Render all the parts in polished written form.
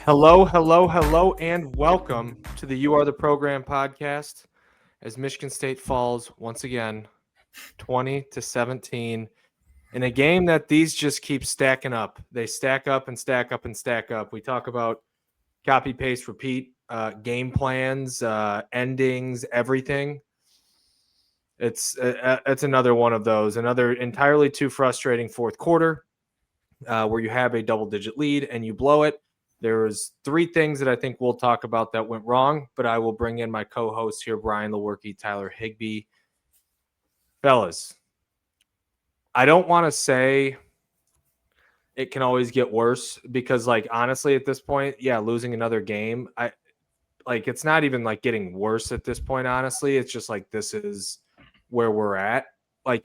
Hello, hello, hello, and welcome to the You Are the Program podcast as Michigan State falls once again 20-17 in a game that these just keep stacking up. They stack up and stack up and stack up. We talk about copy, paste, repeat, game plans, endings, everything. It's another one of those, another entirely too frustrating fourth quarter where you have a double-digit lead and you blow it. There's three things that I think we'll talk about that went wrong, but I will bring in my co-hosts here, Brian Lewerke, Tyler Higbee. Fellas, I don't want to say it can always get worse because, honestly, at this point, losing another game, it's not even getting worse at this point, honestly. It's just this is where we're at.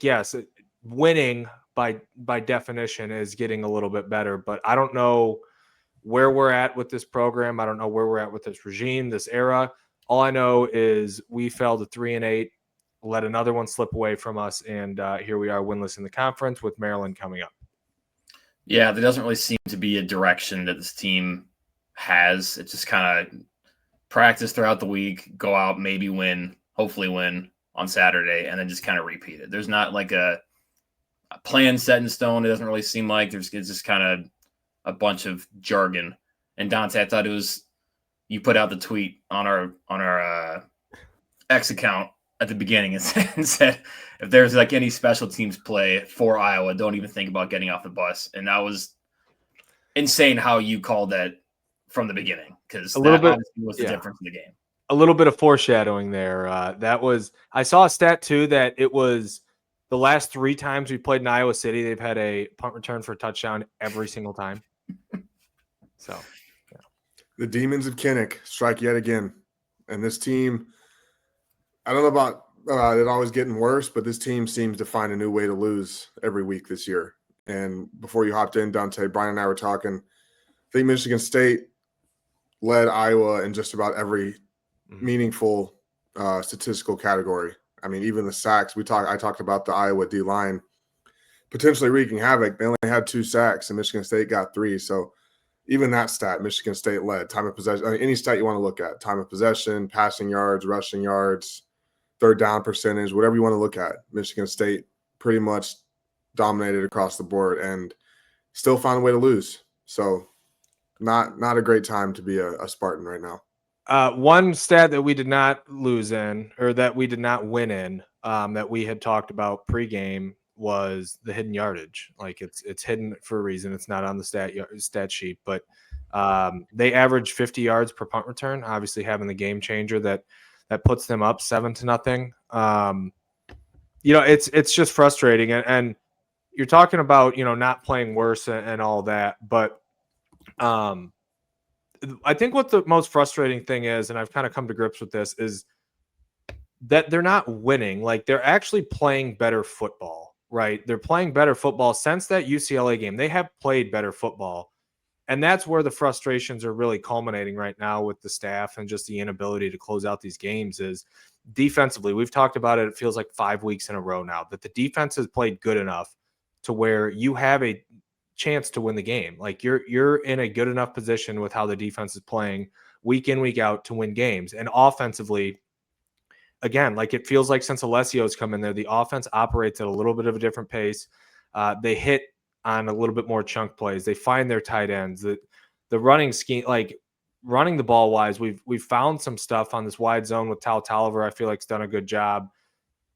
Yes, winning by definition is getting a little bit better, but I don't know where we're at with this program. I don't know where we're at with this regime, this era. All I know is we fell to 3-8, let another one slip away from us, and here we are winless in the conference with Maryland coming up. Yeah, there doesn't really seem to be a direction that this team has. It's just kind of practice throughout the week, go out, maybe win, hopefully win on Saturday, and then just kind of repeat it. There's not like a plan set in stone. It doesn't really seem like it's just kind of a bunch of jargon. And Dante, I thought it was you put out the tweet on our X account at the beginning and said if there's any special teams play for Iowa, don't even think about getting off the bus. And that was insane how you called that from the beginning, because that was the difference in the game. A little bit of foreshadowing there. I saw a stat too that it was the last 3 times we played in Iowa City, they've had a punt return for a touchdown every single time. So, yeah. The demons of Kinnick strike yet again. And this team, I don't know about it always getting worse, but this team seems to find a new way to lose every week this year. And before you hopped in, Dante, Brian and I were talking. I think Michigan State led Iowa in just about every meaningful statistical category. I mean, even the sacks. I talked about the Iowa D-line potentially wreaking havoc. They only had 2 sacks, and Michigan State got 3. So even that stat, Michigan State led. Time of possession, any stat you want to look at, time of possession, passing yards, rushing yards, third down percentage, whatever you want to look at, Michigan State pretty much dominated across the board and still found a way to lose. So not a great time to be a Spartan right now. One stat that we did not lose in, or that we did not win in, that we had talked about pregame was the hidden yardage. It's hidden for a reason. It's not on the stat sheet, but they average 50 yards per punt return. Obviously, having the game changer that puts them up 7-0. It's just frustrating, and you're talking about not playing worse and all that, but I think what the most frustrating thing is, and I've kind of come to grips with this, is that they're not winning. They're actually playing better football, right? They're playing better football since that UCLA game. They have played better football. And that's where the frustrations are really culminating right now with the staff and just the inability to close out these games is defensively. We've talked about it. It feels like 5 weeks in a row now that the defense has played good enough to where you have a chance to win the game. You're in a good enough position with how the defense is playing week in, week out to win games. And offensively, again, it feels like since Alessio's come in there, the offense operates at a little bit of a different pace. They hit on a little bit more chunk plays. They find their tight ends. The running scheme, running the ball wise, we've found some stuff on this wide zone with Tal Tolliver. I feel like has done a good job.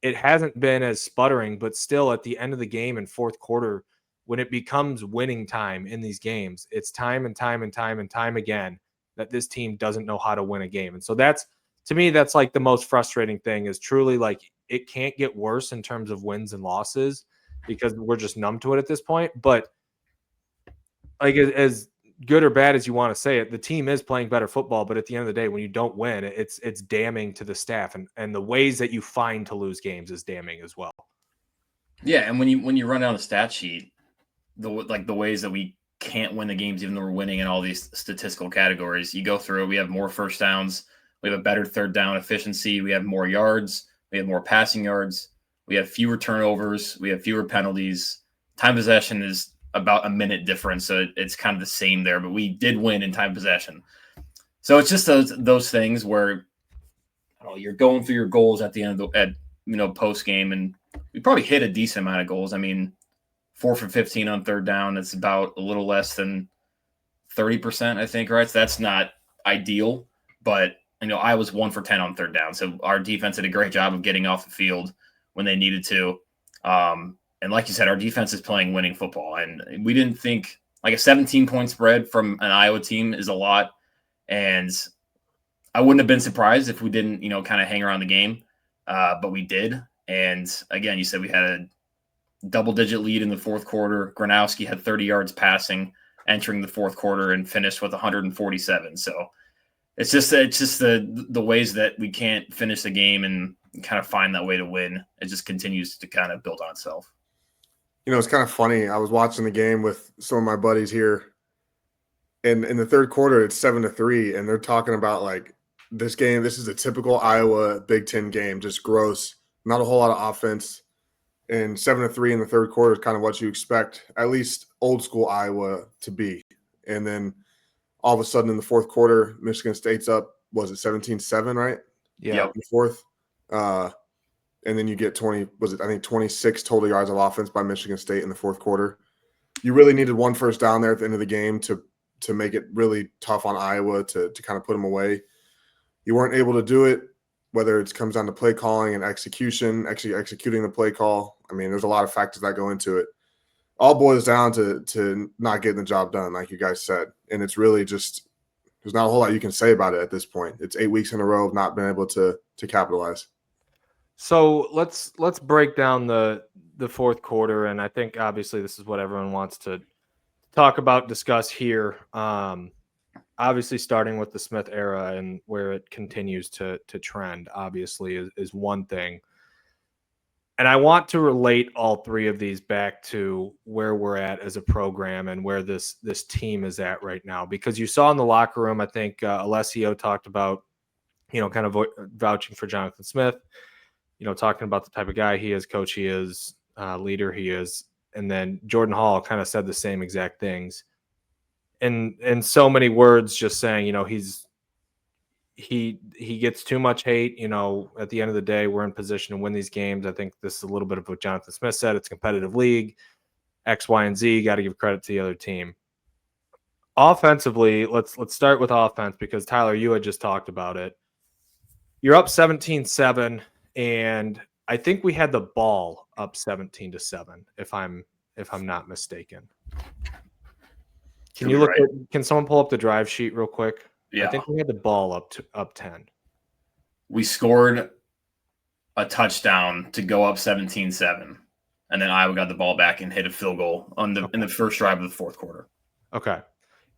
It hasn't been as sputtering, but still at the end of the game in fourth quarter, when it becomes winning time in these games, it's time and time and time and time again that this team doesn't know how to win a game. And so that's, to me, that's the most frustrating thing is truly it can't get worse in terms of wins and losses because we're just numb to it at this point. But as good or bad as you want to say it, the team is playing better football. But at the end of the day, when you don't win, it's damning to the staff, and the ways that you find to lose games is damning as well. Yeah, and when you run down the stat sheet, the ways that we can't win the games even though we're winning in all these statistical categories, you go through it. We have more first downs. We have a better third down efficiency. We have more yards. We have more passing yards. We have fewer turnovers. We have fewer penalties. Time possession is about a minute difference, so it's kind of the same there. But we did win in time possession. So it's just those things where you're going through your goals at the end of post game, and we probably hit a decent amount of goals. I mean, 4 for 15 on third down. It's about a little less than 30%, I think, right? So that's not ideal, but I was 1 for 10 on third down. So our defense did a great job of getting off the field when they needed to. And like you said, our defense is playing winning football, and we didn't think like a 17-point spread from an Iowa team is a lot. And I wouldn't have been surprised if we didn't, kind of hang around the game, but we did. And again, you said we had a double-digit lead in the fourth quarter. Gronowski had 30 yards passing entering the fourth quarter and finished with 147. So it's just the ways that we can't finish the game and kind of find that way to win. It just continues to kind of build on itself. It's kind of funny. I was watching the game with some of my buddies here, and in the third quarter, it's 7-3, and they're talking about like this game. This is a typical Iowa Big Ten game, just gross, not a whole lot of offense. And 7-3 in the third quarter is kind of what you expect, at least old school Iowa to be. And then all of a sudden in the fourth quarter, Michigan State's up. Was it 17-7, right? Yeah. In the fourth. And then you get 26 total yards of offense by Michigan State in the fourth quarter. You really needed one first down there at the end of the game to make it really tough on Iowa to kind of put them away. You weren't able to do it, whether it comes down to play calling and execution, actually executing the play call. I mean, there's a lot of factors that go into it. All boils down to not getting the job done, like you guys said. And it's really just there's not a whole lot you can say about it at this point. It's 8 weeks in a row of not being able to capitalize. So let's break down the fourth quarter, and I think obviously this is what everyone wants to talk about, discuss here. Obviously, starting with the Smith era and where it continues to trend, obviously is one thing. And I want to relate all three of these back to where we're at as a program and where this team is at right now. Because you saw in the locker room, I think Alessio talked about, kind of vouching for Jonathan Smith. Talking about the type of guy he is, coach he is, leader he is. And then Jordan Hall kind of said the same exact things. In so many words, just saying, he gets too much hate. At the end of the day, we're in position to win these games. I think this is a little bit of what Jonathan Smith said. It's a competitive league, X, Y, and Z. Got to give credit to the other team. Offensively, let's start with offense because Tyler, you had just talked about it. You're up 17-7. And I think we had the ball up 17-7, if I'm not mistaken. Can someone pull up the drive sheet real quick? Yeah. I think we had the ball up 10. We scored a touchdown to go up 17-7, and then Iowa got the ball back and hit a field goal in the first drive of the fourth quarter. Okay.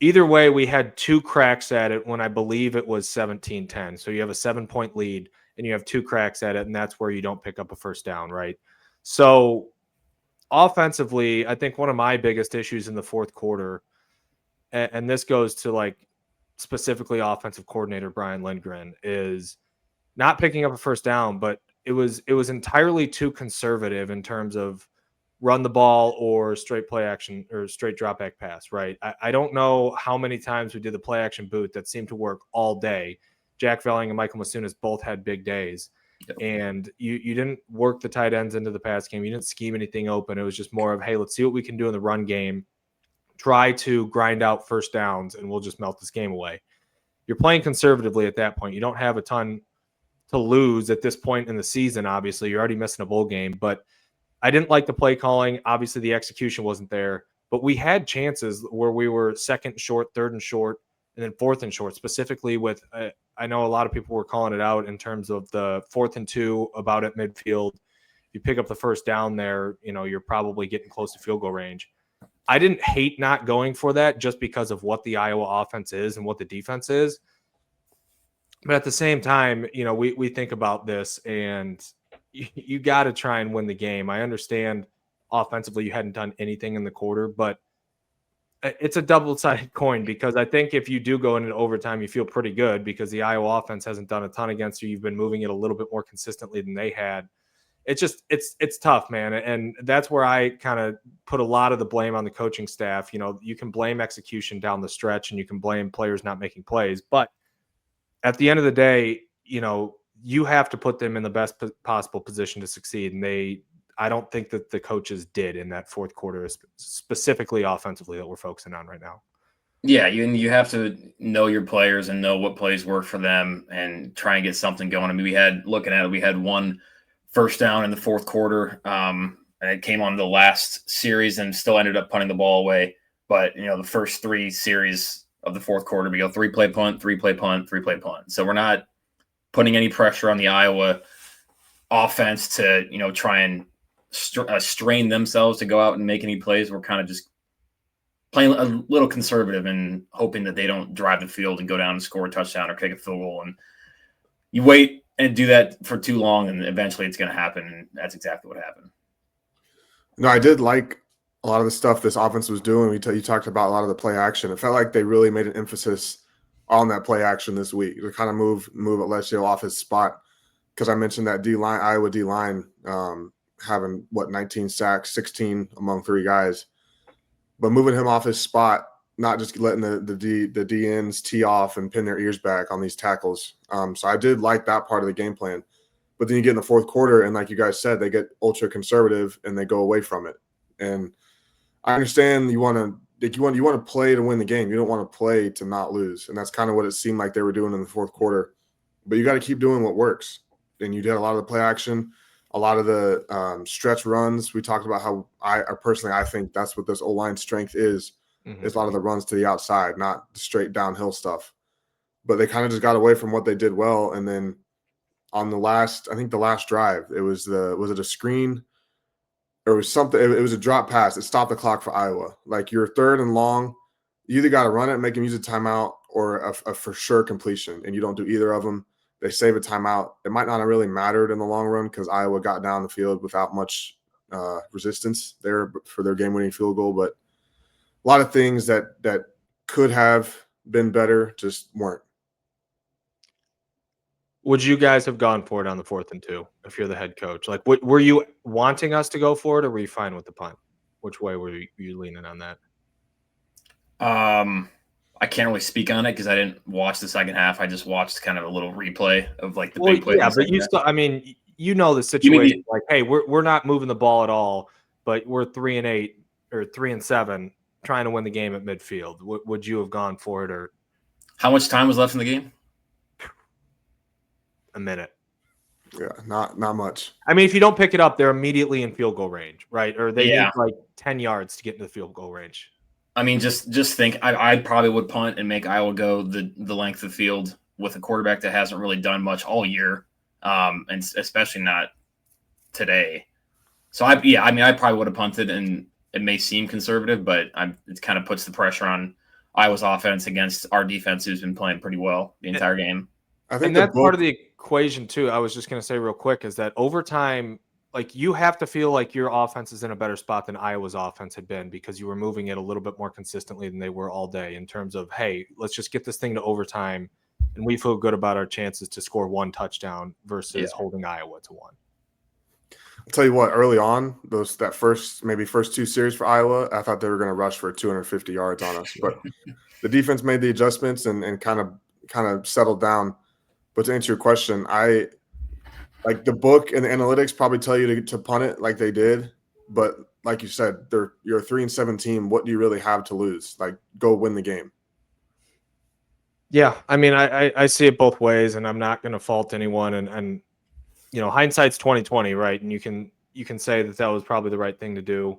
Either way, we had 2 cracks at it when I believe it was 17-10. So you have a 7-point lead. And you have 2 cracks at it, and that's where you don't pick up a first down, right? So offensively, I think one of my biggest issues in the fourth quarter, and this goes to like specifically offensive coordinator Brian Lindgren, is not picking up a first down, but it was entirely too conservative in terms of run the ball or straight play action or straight drop back pass, right? I don't know how many times we did the play action boot that seemed to work all day. Jack Velling and Michael Masunas both had big days. Yep. And you didn't work the tight ends into the pass game. You didn't scheme anything open. It was just more of, hey, let's see what we can do in the run game. Try to grind out first downs, and we'll just melt this game away. You're playing conservatively at that point. You don't have a ton to lose at this point in the season, obviously. You're already missing a bowl game. But I didn't like the play calling. Obviously, the execution wasn't there. But we had chances where we were second and short, third and short, and then fourth and short, specifically with I know a lot of people were calling it out in terms of the 4th and 2 about at midfield. You pick up the first down there, you're probably getting close to field goal range. I didn't hate not going for that just because of what the Iowa offense is and what the defense is. But at the same time, we think about this and you got to try and win the game. I understand offensively you hadn't done anything in the quarter, but it's a double-sided coin because I think if you do go into overtime, you feel pretty good because the Iowa offense hasn't done a ton against you. You've been moving it a little bit more consistently than they had. it's tough, man. And that's where I kind of put a lot of the blame on the coaching staff. You can blame execution down the stretch and you can blame players not making plays. But at the end of the day, you have to put them in the best possible position to succeed. And I don't think that the coaches did in that fourth quarter, specifically offensively, that we're focusing on right now. Yeah, you have to know your players and know what plays work for them and try and get something going. I mean, we had one first down in the fourth quarter, and it came on the last series and still ended up punting the ball away. But, the first three series of the fourth quarter, we go 3-play punt, 3-play punt, 3-play punt. So we're not putting any pressure on the Iowa offense to, try and strain themselves to go out and make any plays. We're kind of just playing a little conservative and hoping that they don't drive the field and go down and score a touchdown or kick a field goal. And you wait and do that for too long, and eventually it's going to happen. And that's exactly what happened. No, I did like a lot of the stuff this offense was doing. You talked about a lot of the play action. It felt like they really made an emphasis on that play action this week to kind of move Alessio off his spot. Because I mentioned that Iowa D line having 19 sacks, 16 among 3 guys. But moving him off his spot, not just letting the DNs tee off and pin their ears back on these tackles. So I did like that part of the game plan. But then you get in the fourth quarter, and like you guys said, they get ultra conservative and they go away from it. And I understand you want to play to win the game. You don't want to play to not lose, and that's kind of what it seemed like they were doing in the fourth quarter. But you got to keep doing what works. And you did a lot of the play action. A lot of the stretch runs. We talked about how I think that's what this O-line strength is. Mm-hmm. Is a lot of the runs to the outside, not the straight downhill stuff. But they kind of just got away from what they did well. And then on the last drive, was it a screen? Or it was something. It was a drop pass. It stopped the clock for Iowa. Like, you're 3rd and long. You either got to run it and make them use a timeout or a for sure completion. And you don't do either of them. They save a timeout. It might not have really mattered in the long run because Iowa got down the field without much resistance there for their game-winning field goal. But a lot of things that could have been better just weren't. Would you guys have gone for it on the 4th and 2 if you're the head coach? Like, were you wanting us to go for it, or were you fine with the punt? Which way were you leaning on that? I can't really speak on it because I didn't watch the second half. I just watched kind of a little replay of like the big play. Yeah, but you still, I mean, the situation. Like, hey, we're not moving the ball at all, but we're 3-8 or 3-7 trying to win the game at midfield. Would you have gone for it, or how much time was left in the game? A minute. Yeah, not much. I mean, if you don't pick it up, they're immediately in field goal range, right? Or they need like 10 yards to get into the field goal range. I mean, just think, I probably would punt and make Iowa go the length of the field with a quarterback that hasn't really done much all year, and especially not today. So I probably would have punted, and it may seem conservative, but it kind of puts the pressure on Iowa's offense against our defense, who's been playing pretty well the entire game. I think that's part of the equation too. I was just going to say real quick is that overtime, like, you have to feel like your offense is in a better spot than Iowa's offense had been because you were moving it a little bit more consistently than they were all day in terms of, hey, let's just get this thing to overtime and we feel good about our chances to score 1 touchdown versus holding Iowa to 1. I'll tell you what, early on, first 2 series for Iowa, I thought they were going to rush for 250 yards on us. But the defense made the adjustments and kind of settled down. But to answer your question, like the book and the analytics probably tell you to punt it like they did. But like you said, you're a 3-7 team. What do you really have to lose? Like, go win the game. Yeah, I mean, I see it both ways, and I'm not going to fault anyone. And hindsight's 20/20, right? And you can say that was probably the right thing to do.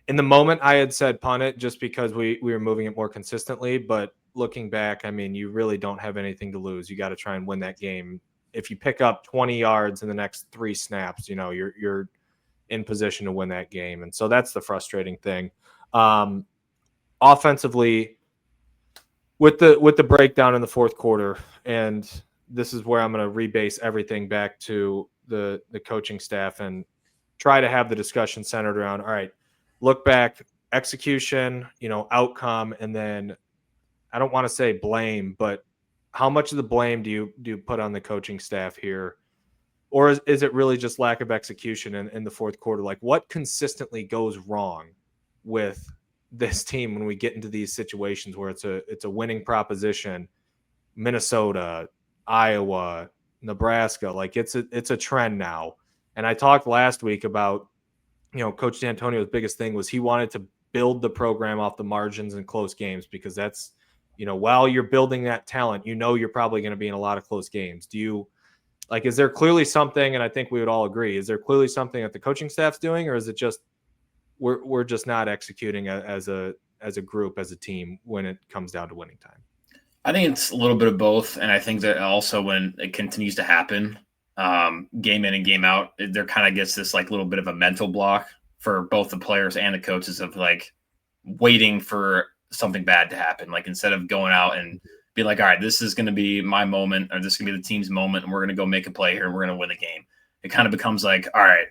In the moment, I had said punt it just because we were moving it more consistently. But looking back, I mean, you really don't have anything to lose. You got to try and win that game. If you pick up 20 yards in the next 3 snaps, you're in position to win that game. And so that's the frustrating thing. Offensively, with the breakdown in the fourth quarter, and this is where I'm going to rebase everything back to the coaching staff and try to have the discussion centered around, all right, look back, execution, outcome, and then I don't want to say blame, but how much of the blame do you put on the coaching staff here Or is it really just lack of execution in the fourth quarter? Like, what consistently goes wrong with this team when we get into these situations where it's a winning proposition? Minnesota, Iowa, Nebraska, like it's a trend now. And I talked last week about, Coach D'Antonio's biggest thing was he wanted to build the program off the margins and close games, because that's, while you're building that talent, you're probably going to be in a lot of close games. Is there clearly something, and I think we would all agree, is there clearly something that the coaching staff's doing, or is it just we're just not executing as a group, as a team, when it comes down to winning time? I think it's a little bit of both, and I think that also when it continues to happen, game in and game out, there kind of gets this like little bit of a mental block for both the players and the coaches of like waiting for something bad to happen. Like, instead of going out and be like, all right, this is going to be my moment, or this is going to be the team's moment, and we're going to go make a play here and we're going to win the game. It kind of becomes like, all right,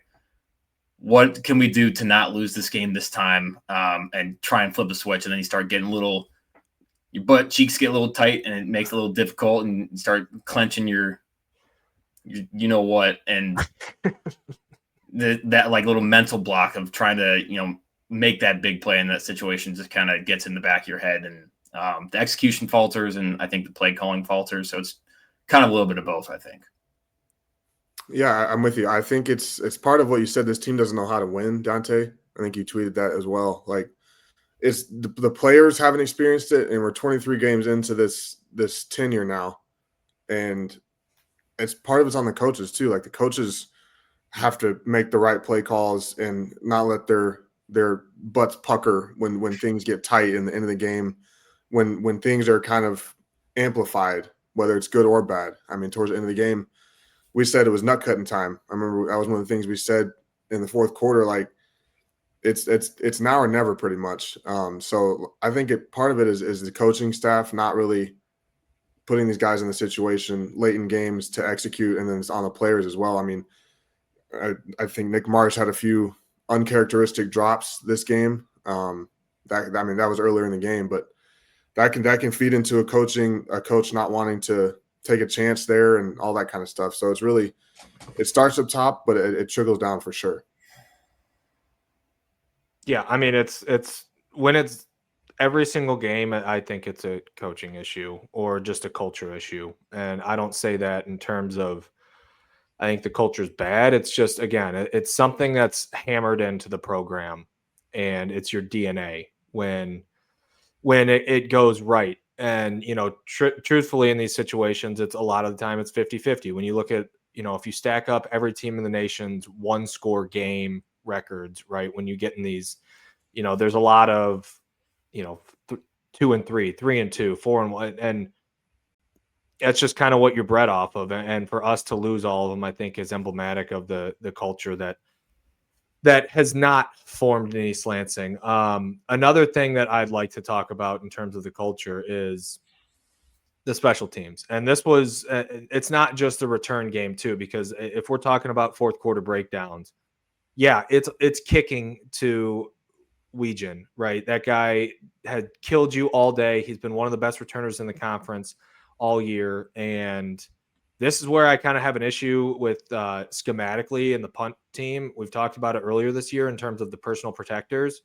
what can we do to not lose this game this time, and try and flip the switch. And then you start getting your butt cheeks get a little tight, and it makes it a little difficult, and you start clenching your you know what, and that like little mental block of trying to, make that big play in that situation just kind of gets in the back of your head, and the execution falters, and I think the play calling falters. So it's kind of a little bit of both, I think. Yeah, I'm with you. I think it's part of what you said. This team doesn't know how to win, Dante. I think you tweeted that as well. Like, it's the players haven't experienced it, and we're 23 games into this tenure now, and it's part of it's on the coaches too. Like, the coaches have to make the right play calls and not let their butts pucker when things get tight in the end of the game, when things are kind of amplified, whether it's good or bad. I mean, towards the end of the game, we said it was nut cutting time. I remember that was one of the things we said in the fourth quarter. Like, it's now or never, pretty much. So I think part of it is the coaching staff not really putting these guys in the situation late in games to execute, and then it's on the players as well. I mean, I think Nick Marsh had a few uncharacteristic drops this game. That was earlier in the game, but that can feed into a coach not wanting to take a chance there and all that kind of stuff. So it starts up top, but it trickles down for sure. Yeah, I mean, it's when it's every single game, I think it's a coaching issue or just a culture issue. And I don't say that in terms of I think the culture is bad. It's just, again, it's something that's hammered into the program, and it's your DNA when it goes right. And, truthfully, in these situations, it's a lot of the time it's 50-50. When you look at, if you stack up every team in the nation's one score game records, right? When you get in these, there's a lot of, 2-3, 3-2, 4-1, and that's just kind of what you're bred off of. And for us to lose all of them, I think is emblematic of the culture that has not formed in East Lansing. Another thing that I'd like to talk about in terms of the culture is the special teams. And this was, it's not just a return game too, because if we're talking about fourth quarter breakdowns, yeah, it's kicking to Weegan, right? That guy had killed you all day. He's been one of the best returners in the conference all year. And this is where I kind of have an issue with schematically in the punt team. We've talked about it earlier this year in terms of the personal protectors.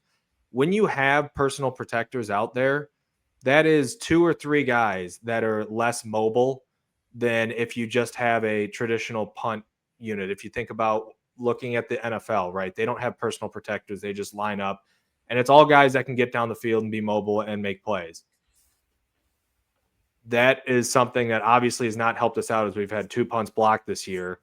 When you have personal protectors out there, that is 2 or 3 guys that are less mobile than if you just have a traditional punt unit. If you think about looking at the NFL, right? They don't have personal protectors. They just line up, and it's all guys that can get down the field and be mobile and make plays. That is something that obviously has not helped us out, as we've had 2 punts blocked this year.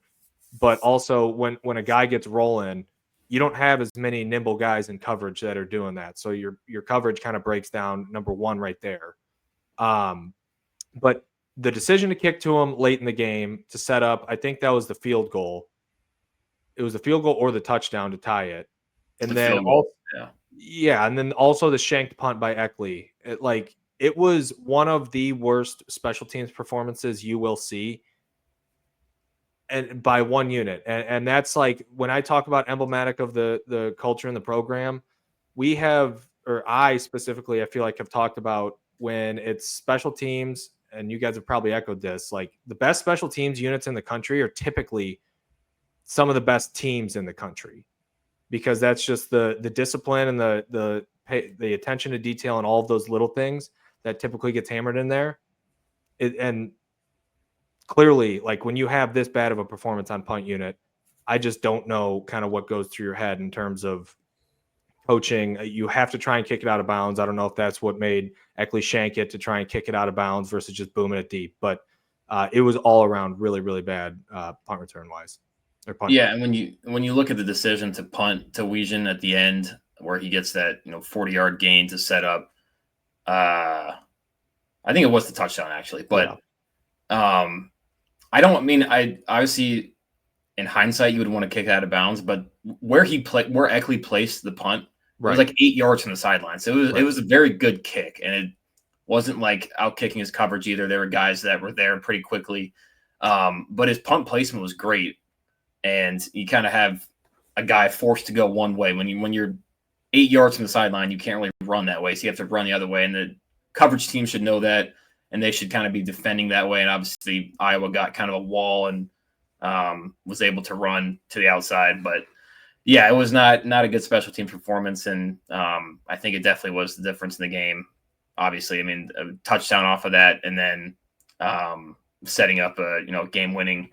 But also when a guy gets rolling, you don't have as many nimble guys in coverage that are doing that. So your coverage kind of breaks down, number one, right there. But the decision to kick to him late in the game to set up, I think that was the field goal. It was the field goal or the touchdown to tie it. And then and then also the shanked punt by Eckley. It was one of the worst special teams performances you will see, and by one unit. And that's like, when I talk about emblematic of the culture in the program, we have, or I specifically, I feel like have talked about when it's special teams, and you guys have probably echoed this, like the best special teams units in the country are typically some of the best teams in the country, because that's just the discipline and the attention to detail and all of those little things that typically gets hammered in there. And clearly, like when you have this bad of a performance on punt unit, I just don't know kind of what goes through your head in terms of coaching. You have to try and kick it out of bounds. I don't know if that's what made Eckley shank it, to try and kick it out of bounds versus just booming it deep. But it was all around really, really bad punt return wise. Yeah, and when you look at the decision to punt to Weejan at the end, where he gets that 40-yard gain to set up, I think it was the touchdown actually, but I obviously in hindsight you would want to kick it out of bounds, but where Eckley placed the punt, it was like 8 yards from the sideline, so it was a very good kick, and it wasn't like out kicking his coverage either. There were guys that were there pretty quickly, but his punt placement was great. And you kind of have a guy forced to go one way. When you're 8 yards from the sideline, you can't really run that way. So you have to run the other way. And the coverage team should know that, and they should kind of be defending that way. And obviously Iowa got kind of a wall and was able to run to the outside. But yeah, it was not a good special team performance. And I think it definitely was the difference in the game. Obviously, I mean, a touchdown off of that, and then setting up a game-winning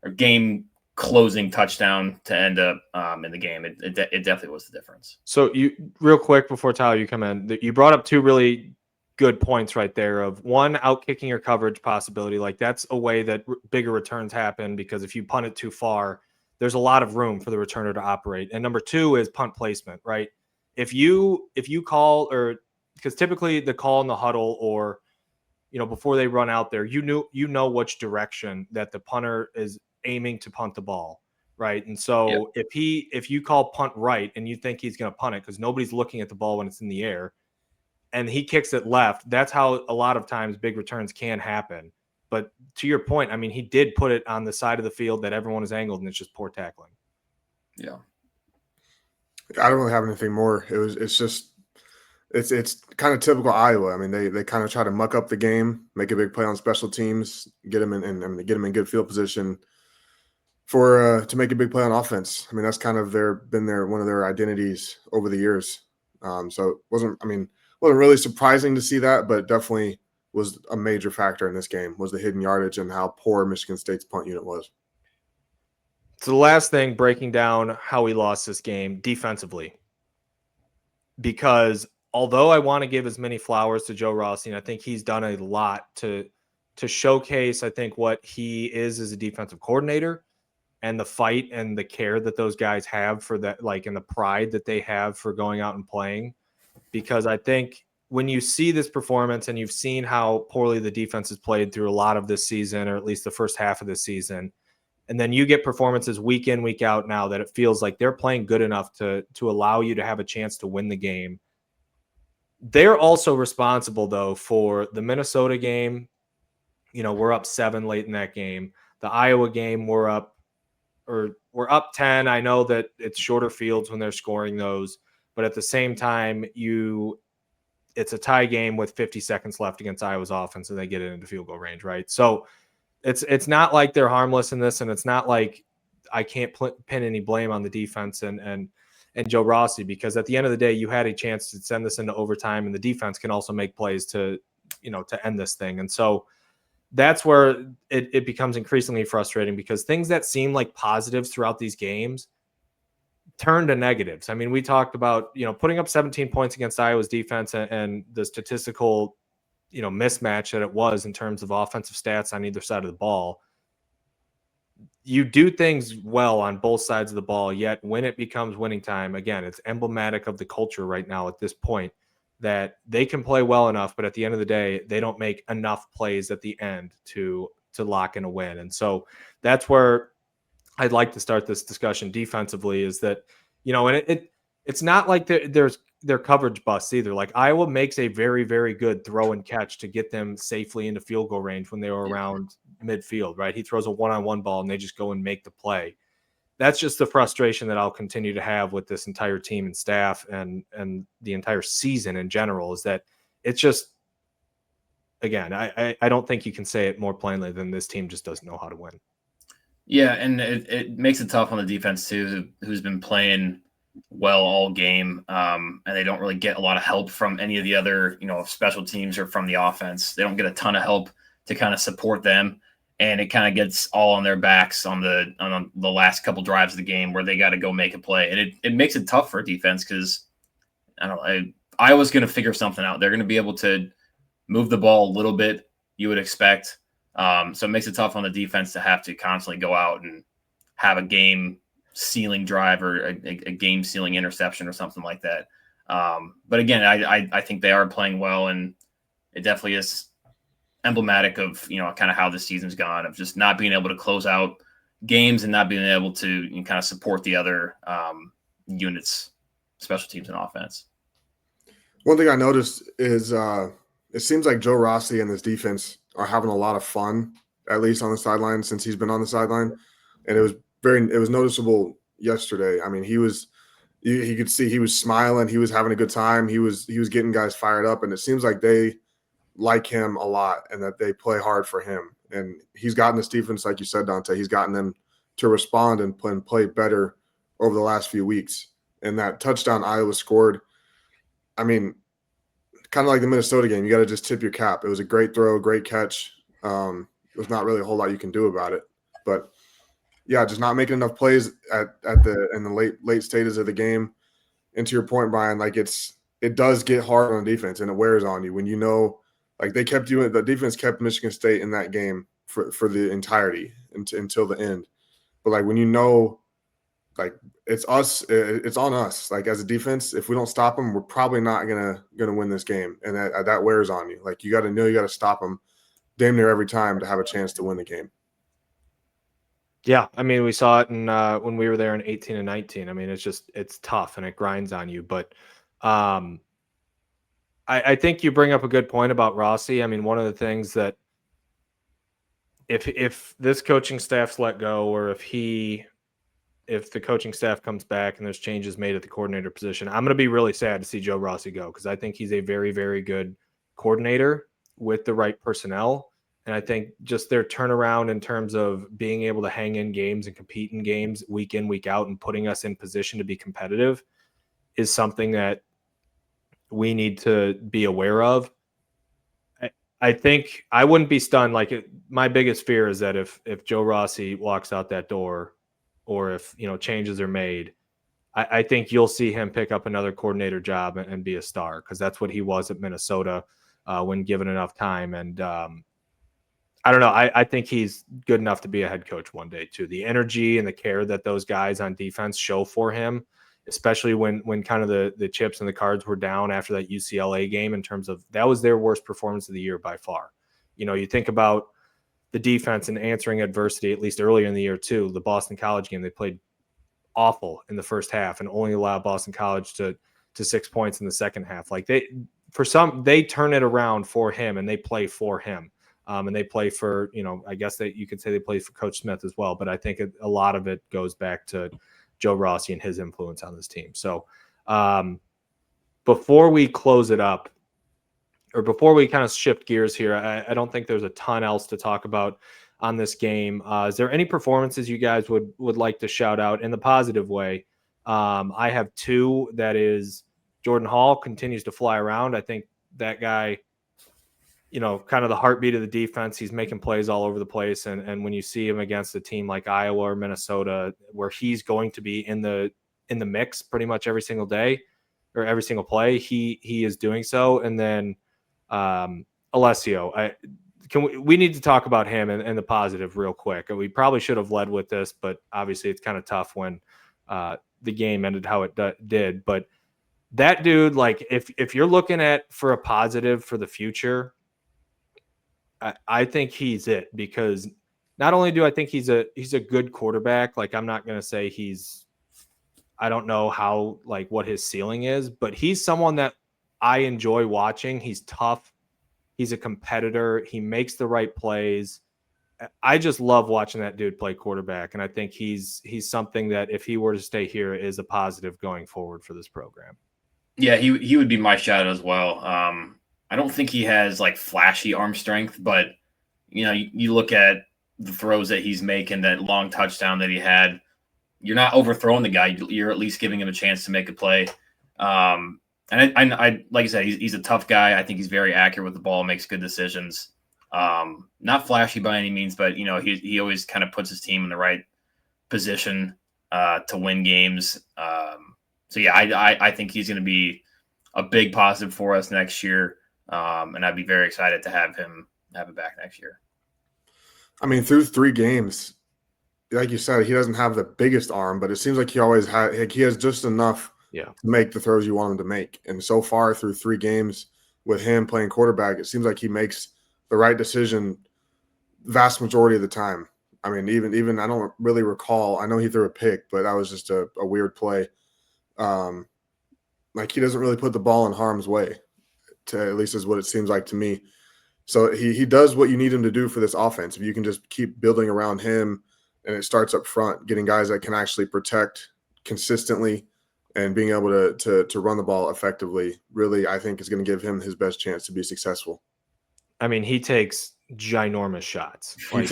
or game-closing touchdown to end up in the game. It definitely was the difference. So you, real quick before Tyler, you come in, you brought up two really good points right there. Of one, out kicking your coverage possibility. Like that's a way that bigger returns happen, because if you punt it too far, there's a lot of room for the returner to operate. And number two is punt placement, right? If you call, or because typically the call in the huddle, or before they run out there, you know which direction that the punter is aiming to punt the ball, right? And so if you call punt right and you think he's going to punt it because nobody's looking at the ball when it's in the air, and he kicks it left, that's how a lot of times big returns can happen. But to your point, I mean, he did put it on the side of the field that everyone is angled, and it's just poor tackling. Yeah. I don't really have anything more. It's kind of typical Iowa. I mean, they kind of try to muck up the game, make a big play on special teams, get them in good field position to make a big play on offense. I mean, that's kind of one of their identities over the years. So it wasn't really surprising to see that, but definitely was a major factor in this game, was the hidden yardage and how poor Michigan State's punt unit was. So the last thing, breaking down how we lost this game defensively, because although I want to give as many flowers to Joe Rossi, and I think he's done a lot to showcase, I think, what he is as a defensive coordinator, and the fight and the care that those guys have for that, like, and the pride that they have for going out and playing. Because I think when you see this performance and you've seen how poorly the defense has played through a lot of this season, or at least the first half of this season, and then you get performances week in, week out now that it feels like they're playing good enough to allow you to have a chance to win the game. They're also responsible, though, for the Minnesota game. We're up 7 late in that game. The Iowa game, we're up 10. I know that it's shorter fields when they're scoring those, but at the same time, it's a tie game with 50 seconds left against Iowa's offense, and they get it into field goal range, right? So it's not like they're harmless in this, and it's not like I can't pin any blame on the defense and Joe Rossi, because at the end of the day, you had a chance to send this into overtime, and the defense can also make plays to end this thing. And so that's where it becomes increasingly frustrating, because things that seem like positives throughout these games turn to negatives. I mean, we talked about, putting up 17 points against Iowa's defense and the statistical, mismatch that it was in terms of offensive stats on either side of the ball. You do things well on both sides of the ball, yet when it becomes winning time, again, it's emblematic of the culture right now at this point, that they can play well enough, but at the end of the day, they don't make enough plays at the end to lock in a win. And so that's where I'd like to start this discussion defensively, is that, and it's not like they're coverage busts either. Like Iowa makes a very, very good throw and catch to get them safely into field goal range when they were around midfield, right? He throws a one-on-one ball and they just go and make the play. That's just the frustration that I'll continue to have with this entire team and staff and the entire season in general, is that it's just, again, I don't think you can say it more plainly than this team just doesn't know how to win. Yeah, and it makes it tough on the defense too, who's been playing well all game, and they don't really get a lot of help from any of the other, special teams or from the offense. They don't get a ton of help to kind of support them, and it kind of gets all on their backs on the last couple drives of the game where they got to go make a play, and it makes it tough for defense because I don't know. Iowa's going to figure something out. They're going to be able to move the ball a little bit, you would expect. So it makes it tough on the defense to have to constantly go out and have a game sealing drive or a game sealing interception or something like that. But again, I think they are playing well, and it definitely is emblematic of, kind of how the season's gone, of just not being able to close out games and not being able to kind of support the other units, special teams and offense. One thing I noticed is it seems like Joe Rossi and this defense are having a lot of fun, at least on the sideline since he's been on the sideline. And it was noticeable yesterday. I mean, you could see he was smiling, he was having a good time, he was getting guys fired up, and it seems like they like him a lot and that they play hard for him. And he's gotten this defense, like you said, Dante, he's gotten them to respond and play better over the last few weeks. And that touchdown Iowa scored, I mean, kind of like the Minnesota game, you got to just tip your cap. It was a great throw, great catch. There's not really a whole lot you can do about it. But yeah, just not making enough plays in the late stages of the game. And to your point, Brian, like it does get hard on defense and it wears on you when like the defense kept Michigan State in that game for the entirety until the end. But like when like it's on us. Like as a defense, if we don't stop them, we're probably not gonna win this game, and that wears on you. Like you got to stop them damn near every time to have a chance to win the game. Yeah, I mean, we saw it in when we were there in 18 and 19. I mean, it's tough and it grinds on you. But I think you bring up a good point about Rossi. I mean, one of the things that if this coaching staff's let go, or if the coaching staff comes back and there's changes made at the coordinator position, I'm going to be really sad to see Joe Rossi go, because I think he's a very, very good coordinator with the right personnel. And I think just their turnaround in terms of being able to hang in games and compete in games week in, week out, and putting us in position to be competitive is something that we need to be aware of. I think I wouldn't be stunned. My biggest fear is that if Joe Rossi walks out that door, or if changes are made, I think you'll see him pick up another coordinator job and be a star, because that's what he was at Minnesota when given enough time. And I don't know. I think he's good enough to be a head coach one day too. The energy and the care that those guys on defense show for him, especially when kind of the chips and the cards were down after that UCLA game, in terms of that was their worst performance of the year by far. You think about the defense and answering adversity, at least earlier in the year too. The Boston College game, they played awful in the first half and only allowed Boston College to 6 points in the second half. Like they turn it around for him, and they play for him. And they play for, I guess that you could say they play for Coach Smith as well. But I think a lot of it goes back to Joe Rossi and his influence on this team. So before we close it up, or before we kind of shift gears here, I don't think there's a ton else to talk about on this game. Is there any performances you guys would like to shout out in the positive way? I have two. That is, Jordan Hall continues to fly around. I think that guy, kind of the heartbeat of the defense. He's making plays all over the place. And when you see him against a team like Iowa or Minnesota, where he's going to be in the mix pretty much every single day or every single play, he is doing so. And then Alessio, we need to talk about him and the positive real quick. We probably should have led with this, but obviously it's kind of tough when the game ended how it did. But that dude, like if you're looking at for a positive for the future, I think he's it, because not only do I think he's a good quarterback, like I'm not going to say I don't know how, like what his ceiling is, but he's someone that I enjoy watching. He's tough. He's a competitor. He makes the right plays. I just love watching that dude play quarterback. And I think he's something that if he were to stay here is a positive going forward for this program. Yeah, he would be my shout as well. I don't think he has like flashy arm strength, but you look at the throws that he's making, that long touchdown that he had, you're not overthrowing the guy. You're at least giving him a chance to make a play. And I like I said, he's a tough guy. I think he's very accurate with the ball, makes good decisions. Not flashy by any means, but he always kind of puts his team in the right position to win games. So yeah, I think he's going to be a big positive for us next year, and I'd be very excited to have him back next year. I mean, through 3 games, like you said, he doesn't have the biggest arm, but it seems like he always has. Like, he has just enough to make the throws you want him to make. And so far, through 3 games with him playing quarterback, it seems like he makes the right decision vast majority of the time. I mean, even I don't really recall. I know he threw a pick, but that was just a weird play. Like, he doesn't really put the ball in harm's way, at least is what it seems like to me. So he does what you need him to do for this offense. If you can just keep building around him, and it starts up front, getting guys that can actually protect consistently and being able to run the ball effectively, really, I think is going to give him his best chance to be successful. I mean, he takes ginormous shots. Like,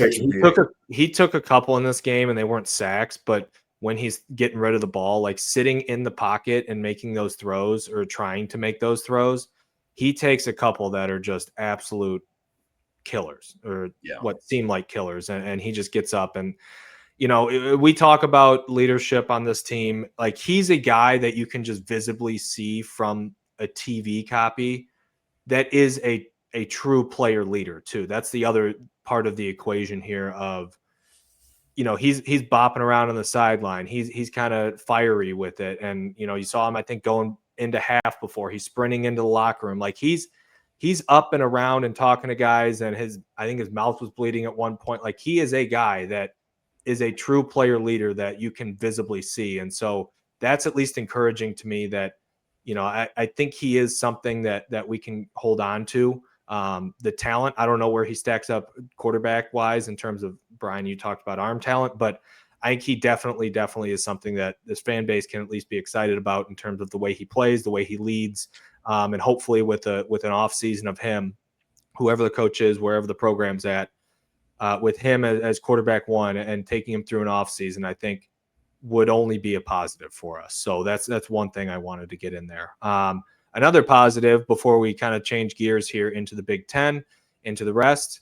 he took a couple in this game, and they weren't sacks, but when he's getting rid of the ball, like sitting in the pocket and making those throws or trying to make those throws, he takes a couple that are just absolute killers, or what seem like killers. And he just gets up and, we talk about leadership on this team. Like, he's a guy that you can just visibly see from a TV copy that is a true player leader too. That's the other part of the equation here of, he's bopping around on the sideline. He's kind of fiery with it. And, you saw him, I think, going into half before. He's sprinting into the locker room. Like, he's up and around and talking to guys, and I think his mouth was bleeding at one point. Like, he is a guy that is a true player leader that you can visibly see. And so that's at least encouraging to me that, I think he is something that we can hold on to. The talent, I don't know where he stacks up quarterback wise in terms of, Brian, you talked about arm talent, but I think he definitely is something that this fan base can at least be excited about in terms of the way he plays, the way he leads. And hopefully with an off season of him, whoever the coach is, wherever the program's at, with him as quarterback 1 and taking him through an off season, I think would only be a positive for us. So that's one thing I wanted to get in there. Another positive before we kind of change gears here into the Big Ten, into the rest,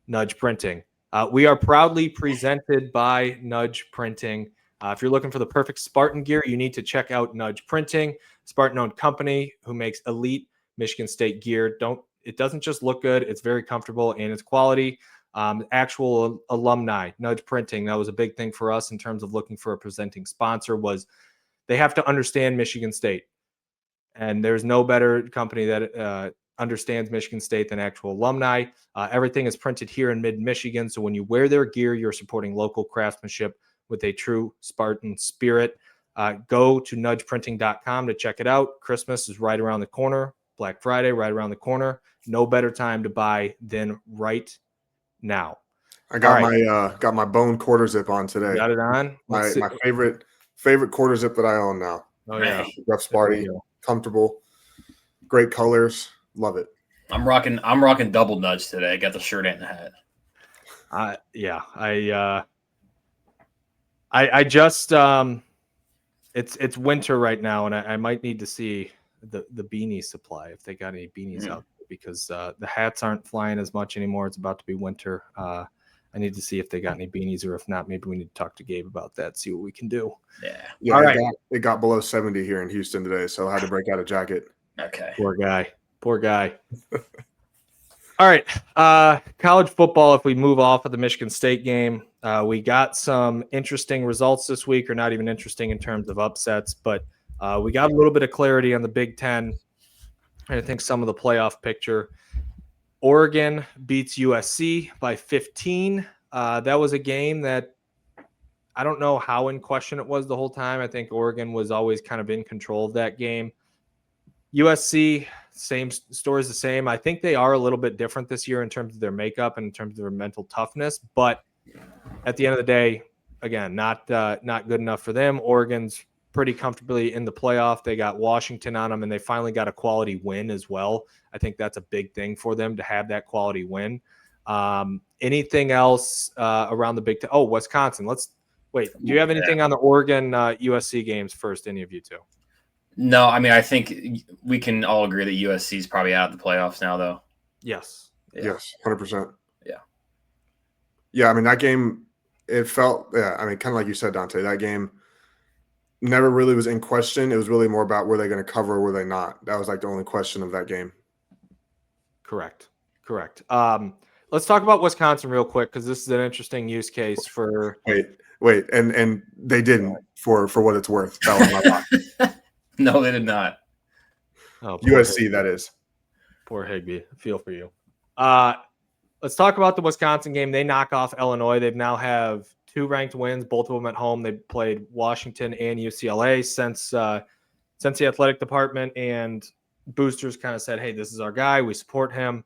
Nudge Printing. We are proudly presented by Nudge Printing. If you're looking for the perfect Spartan gear, you need to check out Nudge Printing, Spartan-owned company who makes elite Michigan State gear. It doesn't just look good; it's very comfortable and it's quality. Actual alumni, Nudge Printing. That was a big thing for us in terms of looking for a presenting sponsor. Was they have to understand Michigan State, and there's no better company that understands Michigan State than actual alumni. Everything is printed here in mid-Michigan, so when you wear their gear, you're supporting local craftsmanship with a true Spartan spirit. Go to nudgeprinting.com to check it out. Christmas is right around the corner. Black Friday right around the corner. No better time to buy than right now. I got my bone quarter zip on today. You got it on? My favorite quarter zip that I own now. Oh yeah, rough Sparty, comfortable, great colors, love it. I'm rocking double Nudge today. I got the shirt and the hat. I just it's winter right now, and I might need to see the beanie supply if they got any beanies out there, because the hats aren't flying as much anymore. It's about to be winter. I need to see if they got any beanies, or if not, maybe we need to talk to Gabe about that, see what we can do. Yeah. All right. It got below 70 here in Houston today, so I had to break out a jacket. Okay. Poor guy. All right. College football, if we move off of the Michigan State game, we got some interesting results this week, or not even interesting in terms of upsets, but we got a little bit of clarity on the Big Ten. And I think some of the playoff picture. Oregon beats USC by 15. That was a game that I don't know how in question it was the whole time. I think Oregon was always kind of in control of that game. USC, same story's the same. I think they are a little bit different this year in terms of their makeup and in terms of their mental toughness. But at the end of the day, again, not good enough for them. Oregon's pretty comfortably in the playoff. They got Washington on them, and they finally got a quality win as well. I think that's a big thing for them to have that quality win. Anything else around the Big Ten? Oh, Wisconsin. Do you have anything on the Oregon USC games first? Any of you two? No, I mean, I think we can all agree that USC is probably out of the playoffs now, though. Yes. Yeah. Yes, 100%. Yeah. Yeah, I mean, that game, it felt, kind of like you said, Dante, that game never really was in question. It was really more about were they going to cover or were they not? That was like the only question of that game. Correct. Let's talk about Wisconsin real quick because this is an interesting use case for. Wait, and they didn't for what it's worth. That was my lock. No, they did not. Oh, USC, that is. Poor Higbee. I feel for you. Let's talk about the Wisconsin game. They knock off Illinois. They now have 2 ranked wins, both of them at home. They played Washington and UCLA since the athletic department and boosters kind of said, hey, this is our guy. We support him.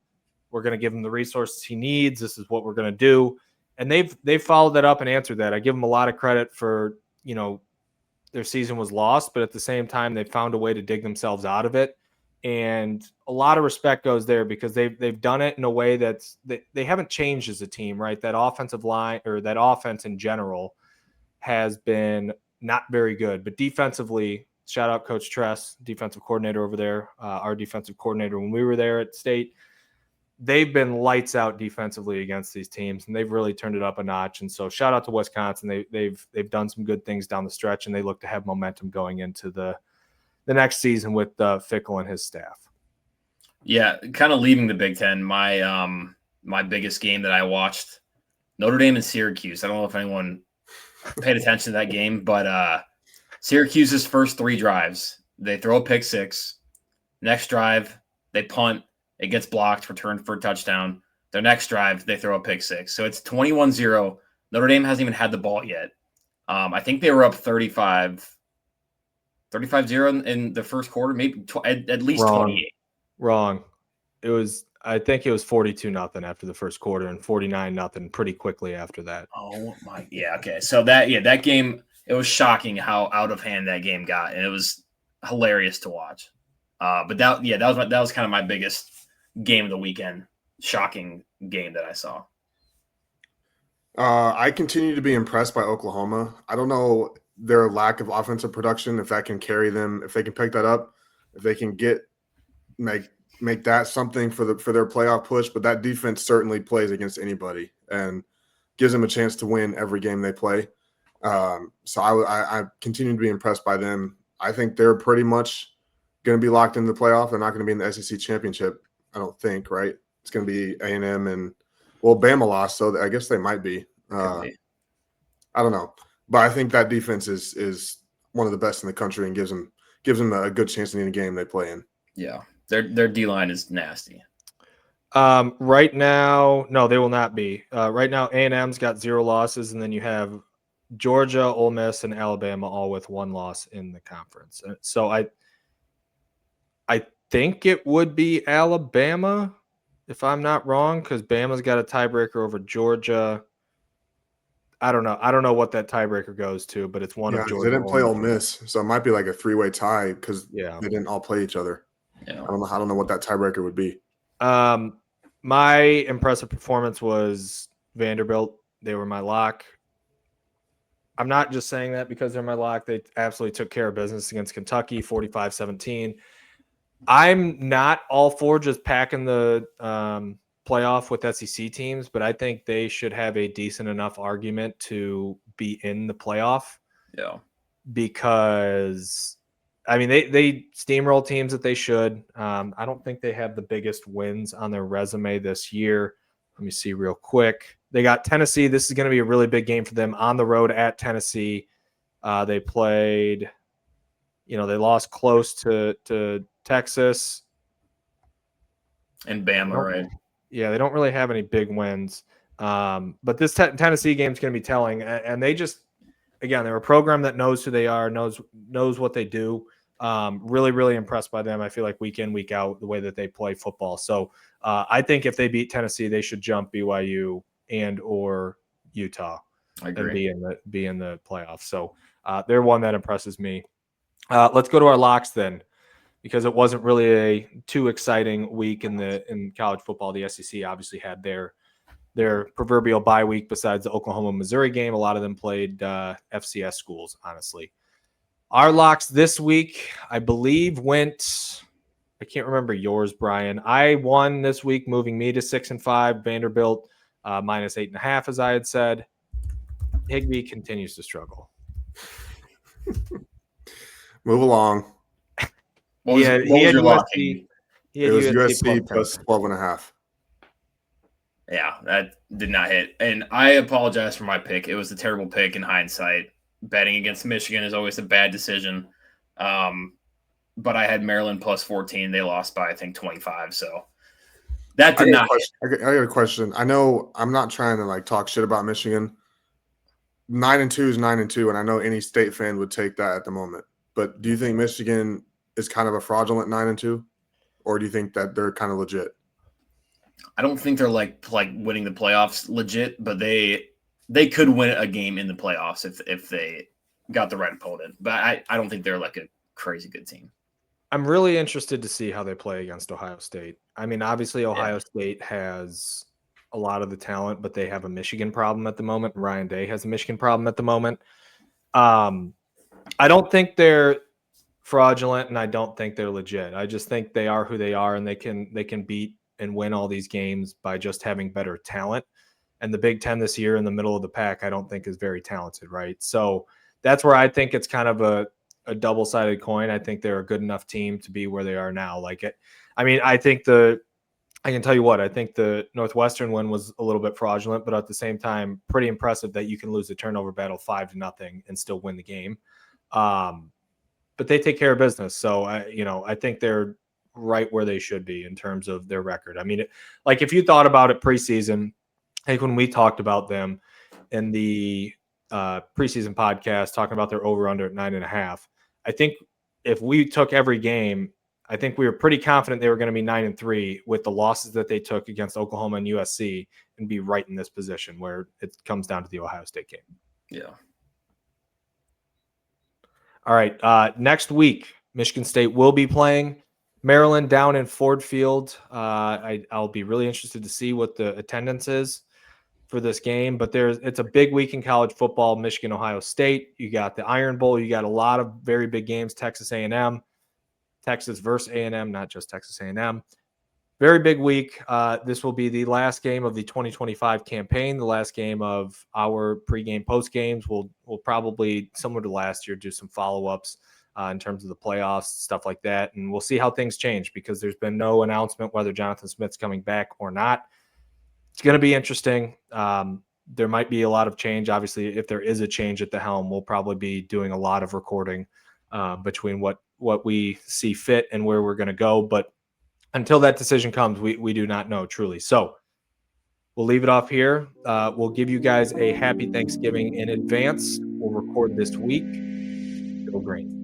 We're going to give him the resources he needs. This is what we're going to do. And they've followed that up and answered that. I give them a lot of credit for, their season was lost, but at the same time, they found a way to dig themselves out of it. And a lot of respect goes there because they've done it in a way they haven't changed as a team, right? That offensive line or that offense in general has been not very good, but defensively, shout out Coach Tress, defensive coordinator over there, our defensive coordinator when we were there at State. They've been lights out defensively against these teams, and they've really turned it up a notch. And so, shout out to Wisconsin. They've done some good things down the stretch, and they look to have momentum going into the next season with Fickle and his staff. Yeah, kind of leaving the Big Ten. My biggest game that I watched, Notre Dame and Syracuse. I don't know if anyone paid attention to that game, but Syracuse's first 3 drives, they throw a pick 6. Next drive, they punt. It gets blocked, returned for a touchdown. Their next drive, they throw a pick 6. So it's 21-0. Notre Dame hasn't even had the ball yet. I think they were up 35-0 in the first quarter, maybe at least 28. Wrong. I think it was 42-0 after the first quarter and 49-0 pretty quickly after that. Oh my, yeah, okay. So that game, it was shocking how out of hand that game got, and it was hilarious to watch. But that was kind of my biggest game of the weekend. Shocking game that I saw. I continue to be impressed by Oklahoma. I don't know their lack of offensive production, if that can carry them, if they can pick that up, if they can make that something for their playoff push. But that defense certainly plays against anybody and gives them a chance to win every game they play. So I continue to be impressed by them. I think they're pretty much going to be locked into the playoff. They're not going to be in the SEC championship, I don't think, right? It's going to be A&M and, well, Bama lost, so I guess they might be. I don't know. But I think that defense is one of the best in the country and gives them a good chance in any game they play in. Yeah, their D-line is nasty. Right now, no, they will not be. Right now, A&M's got 0 losses, and then you have Georgia, Ole Miss, and Alabama all with 1 loss in the conference. So I think it would be Alabama, if I'm not wrong, because Bama's got a tiebreaker over Georgia. I don't know what that tiebreaker goes to, but it's one of Georgia. They didn't play Ole Miss, so it might be like a 3-way tie because they didn't all play each other. Yeah. I don't know what that tiebreaker would be. My impressive performance was Vanderbilt. They were my lock. I'm not just saying that because they're my lock. They absolutely took care of business against Kentucky, 45-17. I'm not all for just packing the playoff with SEC teams, but I think they should have a decent enough argument to be in the playoff. Yeah. Because, I mean, they steamroll teams that they should. I don't think they have the biggest wins on their resume this year. Let me see real quick. They got Tennessee. This is going to be a really big game for them on the road at Tennessee. They played, they lost close to Texas. And Bama, right? Yeah, they don't really have any big wins. But this Tennessee game is going to be telling. And they just, again, they're a program that knows who they are, knows what they do. Really, really impressed by them. I feel like week in, week out, the way that they play football. So I think if they beat Tennessee, they should jump BYU and or Utah and be in the playoffs. So they're one that impresses me. Let's go to our locks then, because it wasn't really a too exciting week in college football. The SEC obviously had their their proverbial bye week besides the Oklahoma-Missouri game. A lot of them played FCS schools, honestly. Our locks this week, I believe, went – I can't remember yours, Brian. I won this week, moving me to 6-5. Vanderbilt minus 8.5, as I had said. Higbee continues to struggle. Move along. What was your lock? It was USC plus 12.5. Yeah, that did not hit. And I apologize for my pick. It was a terrible pick in hindsight. Betting against Michigan is always a bad decision. But I had Maryland plus 14. They lost by, I think, 25. So that did not hit. I got a question. I know I'm not trying to talk shit about Michigan. 9-2 is 9-2, and I know any state fan would take that at the moment. But do you think Michigan is kind of a fraudulent 9-2, or do you think that they're kind of legit? I don't think they're like winning the playoffs legit, but they could win a game in the playoffs if they got the right opponent. But I don't think they're like a crazy good team. I'm really interested to see how they play against Ohio State. I mean, obviously Ohio State has a lot of the talent, but they have a Michigan problem at the moment. Ryan Day has a Michigan problem at the moment. I don't think they're fraudulent, and I don't think they're legit. I just think they are who they are, and they can beat and win all these games by just having better talent. And the Big Ten this year in the middle of the pack, I don't think is very talented, right? So that's where I think it's kind of a double-sided coin. I think they're a good enough team to be where they are now. I can tell you what, I think the Northwestern one was a little bit fraudulent, but at the same time, pretty impressive that you can lose the turnover battle 5-0 and still win the game. But they take care of business. So I think they're right where they should be in terms of their record. I mean, if you thought about it preseason, I think when we talked about them in the preseason podcast, talking about their over-under at 9.5, I think if we took every game, I think we were pretty confident they were going to be 9-3 with the losses that they took against Oklahoma and USC and be right in this position where it comes down to the Ohio State game. Yeah. All right. Next week, Michigan State will be playing Maryland down in Ford Field. I'll be really interested to see what the attendance is for this game, but it's a big week in college football. Michigan, Ohio State. You got the Iron Bowl. You got a lot of very big games. Texas A&M, Texas versus A&M, not just Texas A&M. Very big week. This will be the last game of the 2025 campaign, the last game of our pregame, post games. We'll probably, similar to last year, do some follow-ups in terms of the playoffs, stuff like that, and we'll see how things change because there's been no announcement whether Jonathan Smith's coming back or not. It's going to be interesting. There might be a lot of change. Obviously, if there is a change at the helm, we'll probably be doing a lot of recording between what we see fit and where we're going to go. But until that decision comes, we do not know truly. So we'll leave it off here. We'll give you guys a happy Thanksgiving in advance. We'll record this week. Go green.